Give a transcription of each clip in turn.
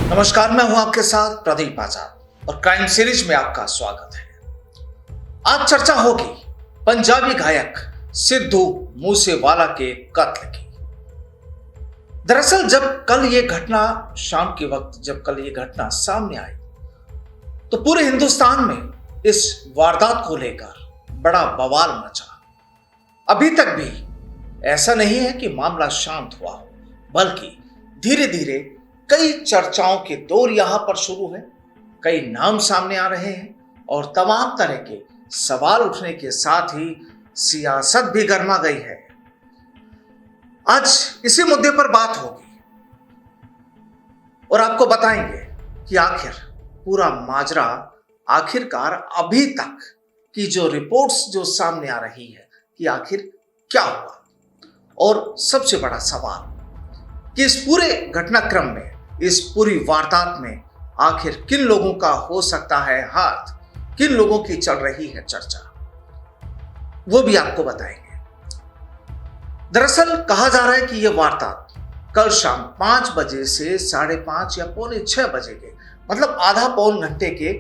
नमस्कार, मैं हूं आपके साथ प्रदीप आजाद और क्राइम सीरीज में आपका स्वागत है। आज चर्चा होगी पंजाबी गायक सिद्धू मूसेवाला के कत्ल की। दरअसल जब कल ये घटना शाम के वक्त ये घटना सामने आई तो पूरे हिंदुस्तान में इस वारदात को लेकर बड़ा बवाल मचा। अभी तक भी ऐसा नहीं है कि मामला शांत हुआ हो, बल्कि धीरे धीरे कई चर्चाओं के दौर यहां पर शुरू है। कई नाम सामने आ रहे हैं और तमाम तरह के सवाल उठने के साथ ही सियासत भी गर्मा गई है। आज इसी मुद्दे पर बात होगी और आपको बताएंगे कि आखिर पूरा माजरा आखिरकार अभी तक की जो रिपोर्ट्स जो सामने आ रही है कि आखिर क्या हुआ। और सबसे बड़ा सवाल कि इस पूरे घटनाक्रम में, इस पूरी वारदात में आखिर किन लोगों का हो सकता है हाथ, किन लोगों की चल रही है चर्चा, वो भी आपको बताएंगे। दरअसल कहा जा रहा है कि यह वारदात कल शाम 5 बजे से 5:30 या 5:45 बजे के मतलब आधा पौन घंटे के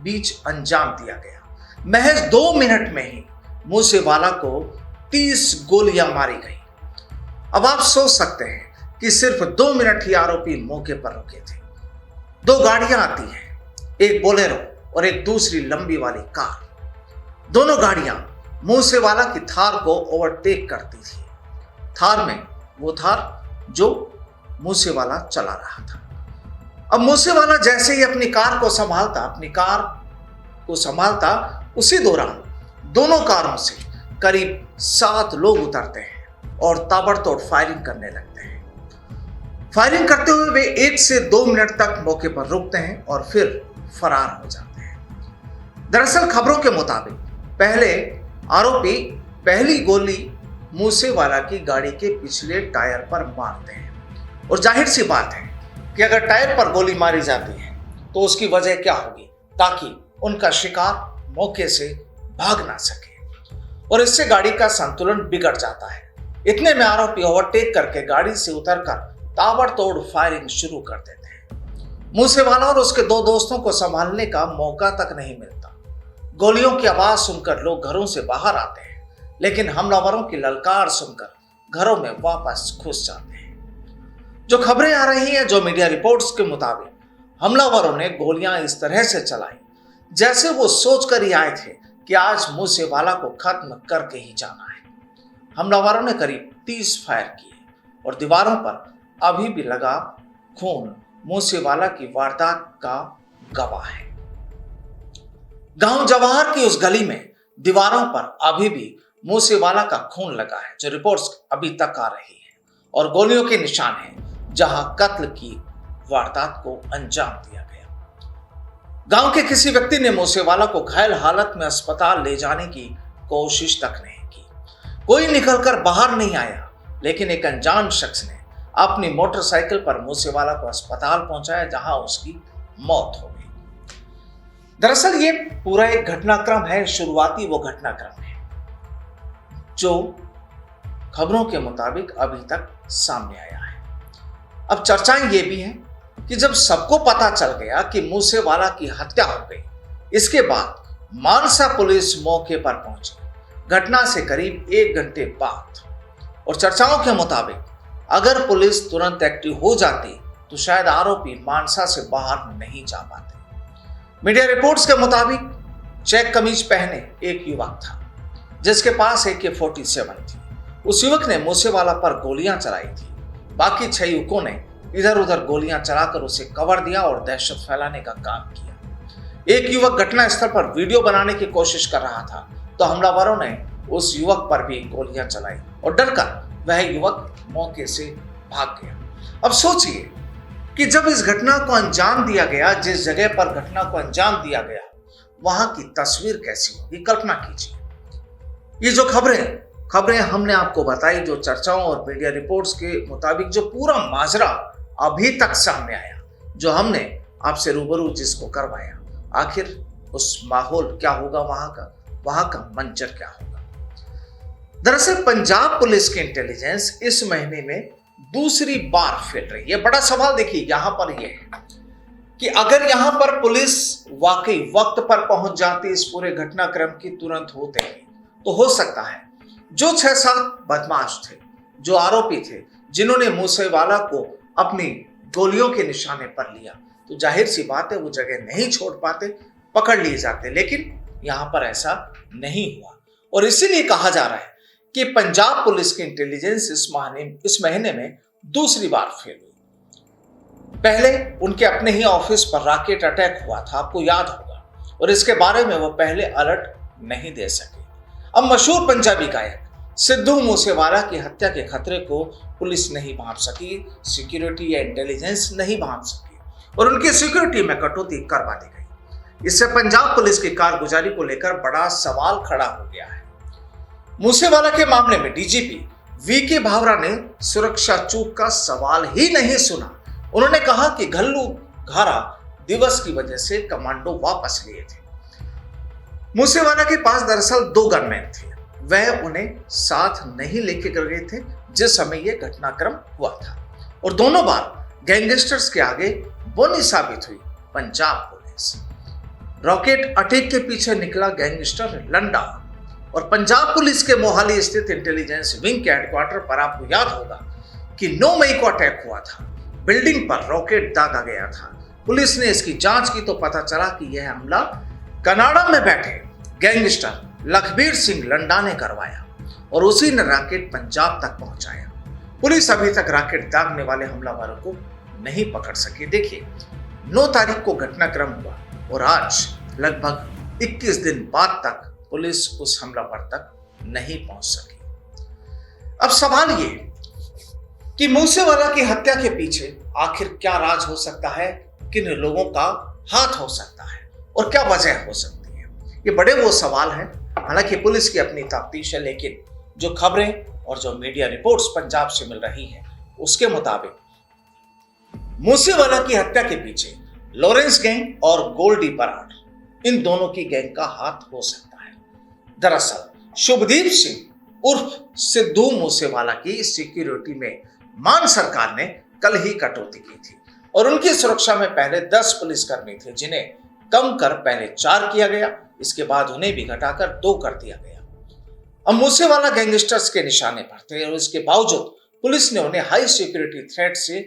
बीच अंजाम दिया गया। महज 2 मिनट में ही मूसेवाला को 30 गोलियां मारी गई। अब आप सोच सकते हैं कि सिर्फ 2 मिनट ही आरोपी मौके पर रुके थे। 2 गाड़ियां आती हैं, एक बोलेरो और एक दूसरी लंबी वाली कार। दोनों गाड़ियां मूसेवाला की थार को ओवरटेक करती थी। थार में वो थार जो मूसेवाला चला रहा था। अब मूसेवाला जैसे ही अपनी कार को संभालता उसी दौरान दोनों कारों से करीब 7 लोग उतरते हैं और ताबड़तोड़ फायरिंग करने लगते हैं। फायरिंग करते हुए वे 1 से 2 मिनट तक मौके पर रुकते हैं और फिर फरार हो जाते हैं। दरअसल खबरों के मुताबिक पहले आरोपी पहली गोली मूसेवाला की गाड़ी के पिछले टायर पर मारते हैं और जाहिर सी बात है कि अगर टायर पर गोली मारी जाती है तो उसकी वजह क्या होगी, ताकि उनका शिकार मौके से भाग ना सके और इससे गाड़ी का संतुलन बिगड़ जाता है। इतने में आरोपी ओवरटेक करके गाड़ी से उतरकर ताबड़तोड़ फायरिंग शुरू कर देते हैं। मूसेवाला और उसके 2 दोस्तों को संभालने का मौका तक नहीं मिलता। गोलियों की आवाज सुनकर लोग घरों से बाहर आते हैं, लेकिन हमलावरों की ललकार सुनकर घरों में वापस घुस जाते हैं। जो खबरें आ रही हैं, जो मीडिया रिपोर्ट्स के मुताबिक हमलावरों ने गोलियां इस तरह से चलाई जैसे वो सोचकर ही आए थे कि आज मूसेवाला को खत्म करके ही जाना है। हमलावरों ने करीब 30 फायर किए और दीवारों पर अभी भी लगा खून मूसेवाला की वारदात का गवाह है। गांव जवाहर की उस गली में दीवारों पर अभी भी मूसेवाला का खून लगा है, जो रिपोर्ट्स अभी तक आ रही है, और गोलियों के निशान हैं जहां कत्ल की वारदात को अंजाम दिया गया। गांव के किसी व्यक्ति ने मूसेवाला को घायल हालत में अस्पताल ले जाने की कोशिश तक नहीं की। कोई निकलकर बाहर नहीं आया, लेकिन एक अनजान शख्स ने अपनी मोटरसाइकिल पर मूसेवाला को अस्पताल पहुंचाया, जहां उसकी मौत हो गई। दरअसल ये पूरा एक घटनाक्रम है, शुरुआती वो घटनाक्रम है जो खबरों के मुताबिक अभी तक सामने आया है। अब चर्चाएं ये भी हैं कि जब सबको पता चल गया कि मूसेवाला की हत्या हो गई, इसके बाद मानसा पुलिस मौके पर पहुंची घटना से करीब 1 घंटे बाद। और चर्चाओं के मुताबिक अगर पुलिस तुरंत एक्टिव हो जाती तो शायद आरोपी मानसा से बाहर नहीं जा पाते। मीडिया रिपोर्ट्स के मुताबिक चेक कमीज पहने एक युवक था जिसके पास AK-47 थी। उस युवक ने मूसेवाला पर गोलियां चलाई थी। बाकी 6 युवकों ने इधर उधर गोलियां चलाकर उसे कवर दिया और दहशत फैलाने का काम किया। एक युवक घटनास्थल पर वीडियो बनाने की कोशिश कर रहा था तो हमलावरों ने उस युवक पर भी गोलियां चलाई और डरकर वह युवक मौके से भाग गया। अब सोचिए कि जब इस घटना को अंजाम दिया गया, जिस जगह पर घटना को अंजाम दिया गया, वहां की तस्वीर कैसी होगी, कल्पना कीजिए। ये जो खबरें हमने आपको बताई, जो चर्चाओं और मीडिया रिपोर्ट्स के मुताबिक जो पूरा माजरा अभी तक सामने आया, जो हमने आपसे रूबरू जिसको करवाया, आखिर उस माहौल क्या होगा, वहां का मंजर क्या होगा। दरअसल पंजाब पुलिस की इंटेलिजेंस इस महीने में दूसरी बार फैल रही है। बड़ा सवाल देखिए यहां पर यह है कि अगर यहां पर पुलिस वाकई वक्त पर पहुंच जाती इस पूरे घटनाक्रम की तुरंत होते ही, तो हो सकता है जो 6-7 बदमाश थे, जो आरोपी थे, जिन्होंने मूसेवाला को अपनी गोलियों के निशाने पर लिया, तो जाहिर सी बात है वो जगह नहीं छोड़ पाते, पकड़ लिए जाते। लेकिन यहां पर ऐसा नहीं हुआ और इसीलिए कहा जा रहा है कि पंजाब पुलिस की इंटेलिजेंस इस महीने में दूसरी बार फेल हुई। पहले उनके अपने ही ऑफिस पर रॉकेट अटैक हुआ था, आपको याद होगा, और इसके बारे में वो पहले अलर्ट नहीं दे सके। अब मशहूर पंजाबी गायक सिद्धू मूसेवाला की हत्या के खतरे को पुलिस नहीं भांप सकी, सिक्योरिटी या इंटेलिजेंस नहीं भांप सकी और उनकी सिक्योरिटी में कटौती करवा दी गई। इससे पंजाब पुलिस की कारगुजारी को लेकर बड़ा सवाल खड़ा हो गया है। मूसेवाला के मामले में डीजीपी वीके भावरा ने सुरक्षा चूक का सवाल ही नहीं सुना। उन्होंने कहा कि घल्लू घारा दिवस की वजह से कमांडो वापस लिए थे। मूसेवाला के पास दरअसल 2 गनमैन थे, वह उन्हें साथ नहीं लेके गए थे जिस समय यह घटनाक्रम हुआ था और दोनों बार गैंगस्टर्स के आगे बोनी साबित हुई पंजाब पुलिस। रॉकेट अटैक के पीछे निकला गैंगस्टर लंडा और पंजाब पुलिस के मोहाली स्थित इंटेलिजेंस विंग के हेडक्वार्टर पर आपको याद होगा कि 9 मई को अटैक हुआ था। बिल्डिंग पर रॉकेट दागा गया था। पुलिस ने इसकी जांच की तो पता चला कि यह हमला कनाडा में बैठे गैंगस्टर लखबीर सिंह लंडा ने करवाया और उसी ने रॉकेट पंजाब तक पहुंचाया। पुलिस अभी तक रॉकेट दागने वाले हमलावरों को नहीं पकड़ सकी। देखिए, 9 तारीख को घटनाक्रम हुआ और आज लगभग 21 दिन बाद तक पुलिस उस हमलावर तक नहीं पहुंच सकी। अब सवाल ये कि मूसेवाला की हत्या के पीछे आखिर क्या राज हो सकता है, किन लोगों का हाथ हो सकता है और क्या वजह हो सकती है, ये बड़े वो सवाल हैं। हालांकि पुलिस की अपनी तफ्तीश है, लेकिन जो खबरें और जो मीडिया रिपोर्ट्स पंजाब से मिल रही है उसके मुताबिक मूसेवाला की हत्या के पीछे लॉरेंस गैंग और गोल्डी बराड़, इन दोनों की गैंग का हाथ हो सकता है। दरअसल शुभदीप सिंह उर्फ सिद्धू मूसेवाला की सिक्योरिटी में मान सरकार ने कल ही कटौती की थी और उनकी सुरक्षा में पहले 10 पुलिसकर्मी थे, जिन्हें कम कर पहले 4 किया गया, इसके बाद उन्हें भी घटाकर 2 कर दिया गया। अब मूसेवाला गैंगस्टर्स के निशाने पर थे और इसके बावजूद पुलिस ने उन्हें हाई सिक्योरिटी थ्रेट से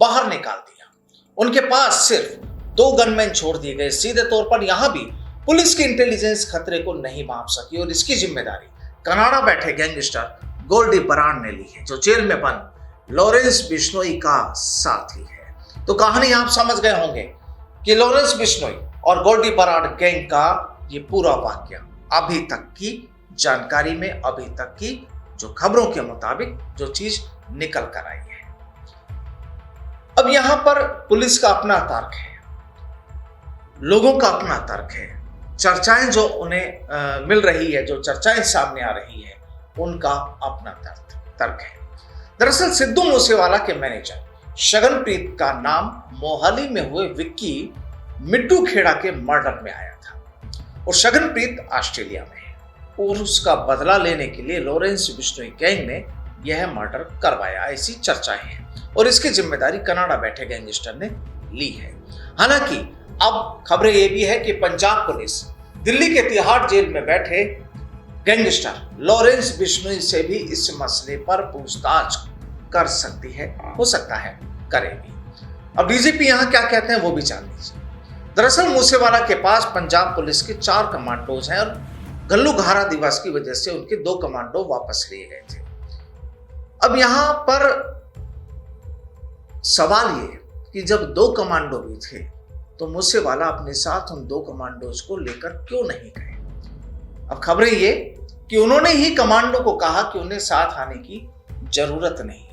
बाहर निकाल दिया। उनके पास सिर्फ 2 गनमैन छोड़ दिए गए। सीधे तौर पर यहां भी पुलिस की इंटेलिजेंस खतरे को नहीं माप सकी और इसकी जिम्मेदारी कनाडा बैठे गैंगस्टर गोल्डी बराड़ ने ली है, जो जेल में बंद लॉरेंस बिश्नोई का साथी है। तो कहानी आप समझ गए होंगे कि लॉरेंस बिश्नोई और गोल्डी बराड़ गैंग का ये पूरा वाकया अभी तक की जानकारी में, अभी तक की जो खबरों के मुताबिक जो चीज निकल कर आई है। अब यहां पर पुलिस का अपना तर्क है, लोगों का अपना तर्क है, चर्चाएं जो उन्हें मिल रही है, जो चर्चाएं सामने आ रही है, उनका अपना तर्क है। दरअसल सिद्धू मूसेवाला के मैनेजर शगनप्रीत का नाम मोहाली में हुए विक्की मिट्टू खेड़ा के मर्डर में आया था और शगनप्रीत ऑस्ट्रेलिया में है और उसका बदला लेने के लिए लॉरेंस बिश्नोई गैंग ने यह मर्डर करवाया, ऐसी चर्चाएं हैं और इसकी जिम्मेदारी कनाडा बैठे गैंगस्टर ने ली है। हालांकि अब खबरें यह भी है कि पंजाब पुलिस दिल्ली के तिहाड़ जेल में बैठे गैंगस्टर लॉरेंस बिश्नोई से भी इस मसले पर पूछताछ कर सकती है, हो सकता है करेगी। अब डीजीपी यहां क्या कहते हैं वो भी जान लीजिए। दरअसल मूसेवाला के पास पंजाब पुलिस के 4 कमांडोज हैं और घल्लू घारा दिवस की वजह से उनके 2 कमांडो वापस लिए गए थे। अब यहां पर सवाल ये कि जब 2 कमांडो भी थे तो मूसेवाला अपने साथ उन 2 कमांडोज को लेकर क्यों नहीं गए। अब खबरें ये कि उन्होंने ही कमांडो को कहा कि उन्हें साथ आने की जरूरत नहीं है।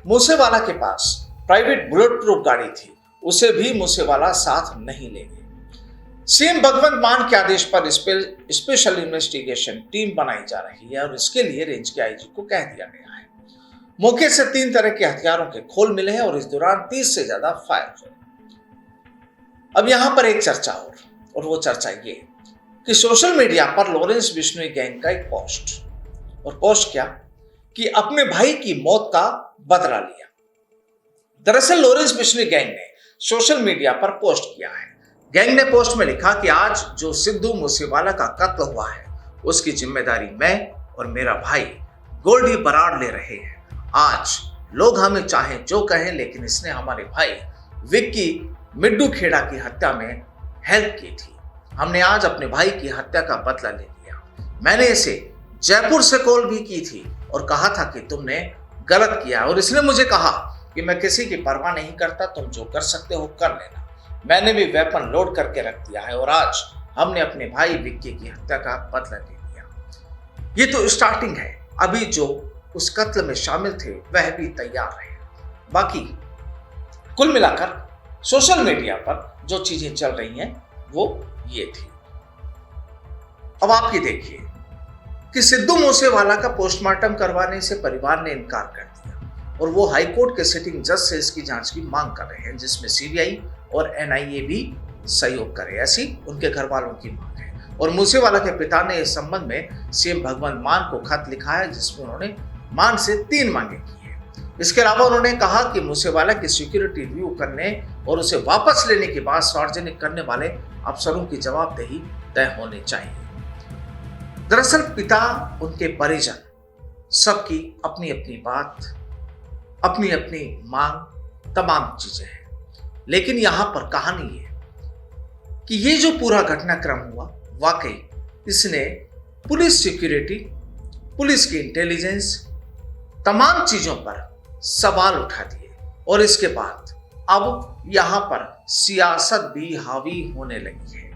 मूसेवाला के पास प्राइवेट बुलेट प्रूफ गाड़ी थी, उसे भी मूसेवाला साथ नहीं ले गए। सीएम भगवंत मान के आदेश पर स्पेशल इन्वेस्टिगेशन टीम बनाई जा रही है और इसके लिए रेंज के आईजी को कह दिया गया है। मौके से 3 तरह के हथियारों के खोल मिले हैं और इस दौरान 30 से ज्यादा फायर हुए। अब यहां पर एक चर्चा और वो चर्चा ये कि सोशल मीडिया पर लॉरेंस बिश्नोई गैंग का एक पोस्ट, और पोस्ट क्या कि अपने भाई की मौत का बदला लिया। दरअसल लॉरेंस बिश्नोई गैंग ने सोशल मीडिया पर पोस्ट किया है। गैंग ने पोस्ट में लिखा कि आज जो सिद्धू मूसेवाला का कत्ल हुआ है उसकी जिम्मेदारी मैं और मेरा भाई गोल्डी बराड़ ले रहे हैं। आज लोग हमें चाहे जो कहें, लेकिन इसने हमारे भाई विक्की मिड्डू खेड़ा की हत्या में हेल्प की थी। हमने आज अपने भाई की हत्या का बदला ले लिया। मैंने इसे जयपुर से कॉल भी की थी और कहा था कि तुमने गलत किया, और इसने मुझे कहा कि मैं किसी की परवाह नहीं करता, तुम जो कर सकते हो कर लेना। मैंने भी वेपन लोड करके रख दिया है और आज हमने अपने भाई विक्की की हत्या का बदला ले लिया। ये तो स्टार्टिंग है, अभी जो उस कत्ल में शामिल थे वह भी तैयार है। बाकी कुल मिलाकर सोशल मीडिया पर जो चीजें चल रही हैं वो ये थी। अब आप ये देखिए कि सिद्धू मूसेवाला का पोस्टमार्टम करवाने से परिवार ने इनकार कर दिया और वो हाई कोर्ट के सिटिंग जज से इसकी जांच की मांग कर रहे हैं, जिसमें सीबीआई और एनआईए भी सहयोग करे, ऐसी उनके घर वालों की मांग है। और मूसेवाला के पिता ने इस संबंध में सीएम भगवंत मान को खत लिखा है, जिसमें उन्होंने मान से 3 मांगे की है। इसके अलावा उन्होंने कहा कि मूसेवाला की सिक्योरिटी रिव्यू करने और उसे वापस लेने के बाद सार्वजनिक करने वाले अफसरों की जवाबदेही तय होनी चाहिए। दरअसल पिता, उनके परिजन, सबकी अपनी अपनी बात, अपनी अपनी मांग, तमाम चीजें हैं। लेकिन यहां पर कहानी है कि ये जो पूरा घटनाक्रम हुआ, वाकई इसने पुलिस सिक्योरिटी, पुलिस की इंटेलिजेंस, तमाम चीजों पर सवाल उठा दिए और इसके बाद अब यहां पर सियासत भी हावी होने लगी है।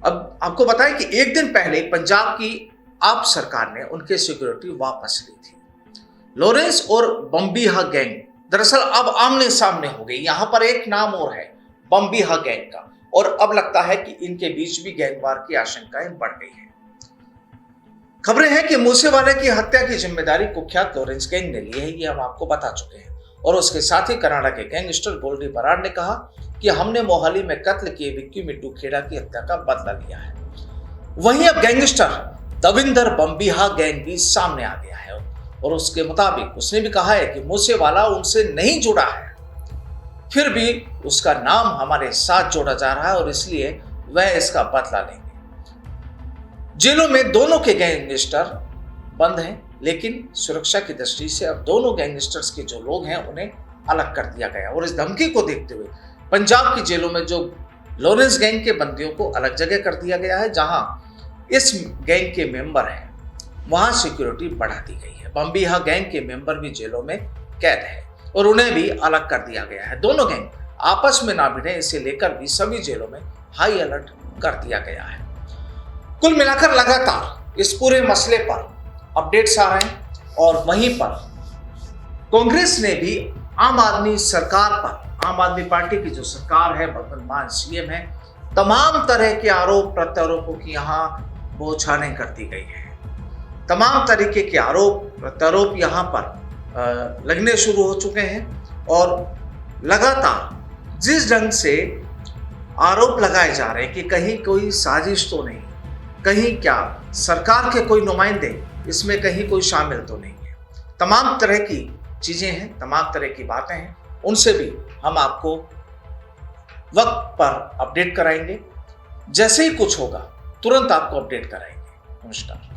अब आपको बताएं कि एक दिन पहले पंजाब की आप सरकार ने उनके सिक्योरिटी वापस ली थी। लॉरेंस और बम्बीहा गैंग दरअसल अब आमने सामने हो गई। यहां पर एक नाम और है, बम्बीहा गैंग का, और अब लगता है कि इनके बीच भी गैंगवार की आशंकाएं बढ़ गई हैं। खबरें हैं कि मूसेवाले की हत्या की जिम्मेदारी कुख्यात लॉरेंस गैंग ने ली है, ये हम आपको बता चुके हैं। और उसके साथ ही कनाडा के गैंगस्टर गोल्डी बराड़ ने कहा कि हमने मोहाली में कत्ल किए विक्की मिड्डू खेड़ा की हत्या का बदला लिया है। वहीं अब गैंगस्टर दविंदर बम्बीहा गैंग भी सामने आ गया है और उसके मुताबिक उसने भी कहा है कि मूसेवाला उनसे नहीं जुड़ा है, फिर भी उसका नाम हमारे साथ जोड़ा जा रहा है और इसलिए वह इसका बदला लेंगे। जेलों में दोनों के गैंगस्टर बंद हैं, लेकिन सुरक्षा की दृष्टि से अब दोनों गैंगस्टर्स के जो लोग हैं उन्हें अलग कर दिया गया। और इस धमकी को देखते हुए पंजाब की जेलों में जो लॉरेंस गैंग के बंदियों को अलग जगह कर दिया गया है, जहां इस गैंग के मेंबर हैं, वहां सिक्योरिटी बढ़ा दी गई है। बम्बीहा गैंग के मेंबर भी जेलों में कैद है और उन्हें भी अलग कर दिया गया है। दोनों गैंग आपस में ना भिड़े, इसे लेकर भी सभी जेलों में हाई अलर्ट कर दिया गया है। कुल मिलाकर लगातार इस पूरे मसले पर अपडेट्स आ रहे हैं और वहीं पर कांग्रेस ने भी आम आदमी सरकार पर, आम आदमी पार्टी की जो सरकार है, भगवंत मान सीएम है, तमाम तरह के आरोप प्रत्यारोपों की यहां बौछारें कर दी गई है। तमाम तरीके के आरोप प्रत्यारोप यहां पर लगने शुरू हो चुके हैं और लगातार जिस ढंग से आरोप लगाए जा रहे हैं कि कहीं कोई साजिश तो नहीं, कहीं क्या सरकार के कोई नुमाइंदे इसमें कहीं कोई शामिल तो नहीं है। तमाम तरह की चीजें हैं, तमाम तरह की बातें हैं, उनसे भी हम आपको वक्त पर अपडेट कराएंगे। जैसे ही कुछ होगा तुरंत आपको अपडेट कराएंगे। नमस्कार।